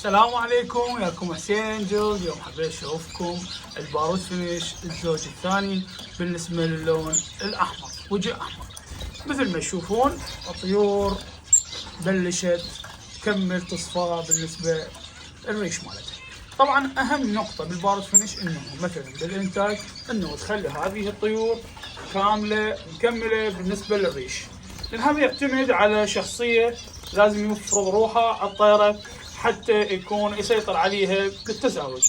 السلام عليكم، وياكم حسين انجل. اليوم حبيت اشوفكم البارود فينيش الزوج الثاني بالنسبه للون الاحمر، وجه احمر. مثل ما تشوفون الطيور بلشت تكمل تصفى بالنسبه للريش مالتها. طبعا اهم نقطه بالبارود فينيش انه مثلا بالانتاج انه تخلي هذه الطيور كامله مكمله بالنسبه للريش، لان هذا يعتمد على شخصيه لازم يفرض روحه على الطيره حتى يكون يسيطر عليها بالتزاوج.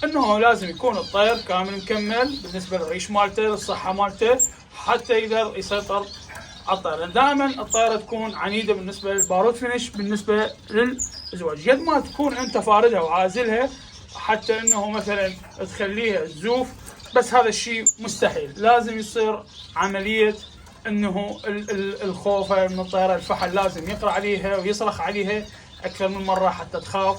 انه لازم يكون الطير كامل مكمل بالنسبه للريش مالته، للصحه مالته، حتى يقدر يسيطر على الطيره. دائما الطيره تكون عنيده بالنسبه للبارود فينيش بالنسبه للزواج. قد ما تكون انت فاردها وعازلها حتى انه مثلا تخليها تزوف، بس هذا الشيء مستحيل. لازم يصير عمليه انه الخوفه من الطيره، الفحل لازم يقرا عليها ويصرخ عليها اكثر من مره حتى تخاف،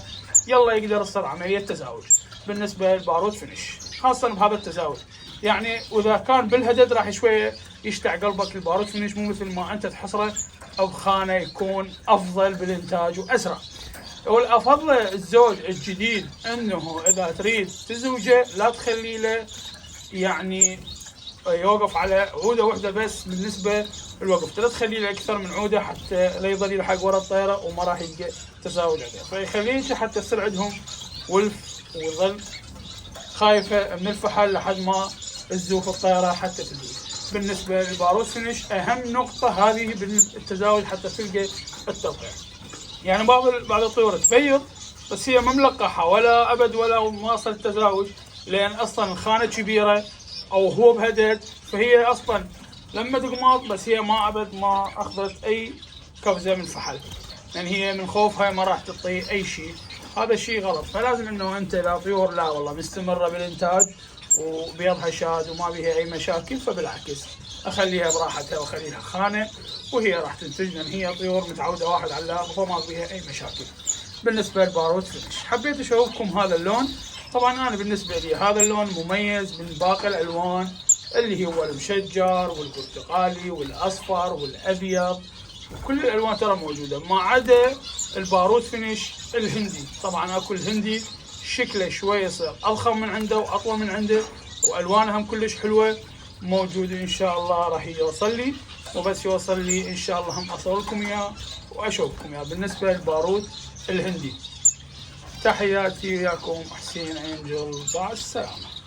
يلا يقدر يصير عمليه تزاوج بالنسبه للبارود فينيش، خاصه بهذا التزاوج. يعني واذا كان بالهدد راح شويه يشتع قلبك البارود فينيش، مو مثل ما انت تحصره او بخانه، يكون افضل بالانتاج واسرع. والافضل الزوج الجديد انه اذا تريد تزوجه لا تخلي له يعني يوقف على عوده واحده بس بالنسبه للوقف، لا تخلي له اكثر من عوده حتى لا يظل يلحق ورا الطيره وما راح يلقى تزاوج عليه، فيخليه حتى تصير عندهم ولف ويظل خايفه من الفحل لحد ما تزوف الطيره حتى تزوف. بالنسبه للبارود فينيش اهم نقطه هذه بالتزاوج حتى تلقى التوقيع. يعني بعض الطيور تبيض بس هي مملقحه ولا ابد ولا واصل التزاوج، لان اصلا الخانه كبيره او هو بهدد، فهي اصلا لما تقماط بس هي ما اخذت اي كفزه من الفحل، لان هي من خوفها ما راح تعطي اي شيء. هذا شيء غلط. فلازم انه انت لا طيور لا والله مستمره بالانتاج وبيضها شاد وما بيها اي مشاكل، فبالعكس اخليها براحتها واخلي لها خانه وهي راح تنتج، لان هي طيور متعوده واحد على الاخر فما بيها اي مشاكل. بالنسبه للبارود فينيش حبيت اشوفكم هذا اللون. طبعا انا بالنسبه لي هذا اللون مميز من باقي الالوان اللي هو المشجر والبرتقالي والاصفر والابيض، وكل الالوان ترى موجوده ما عدا البارود فينيش الهندي. طبعا اكو الهندي شكله شويه يصير اضخم من عنده واطول من عنده، والوانها هم كلش حلوه موجوده. ان شاء الله راح يوصل لي، وبس يوصل لي ان شاء الله هم اصور لكم اياه واشوفكم اياه بالنسبه للبارود الهندي. تحياتي وياكم حسين انجل، مع السلامه.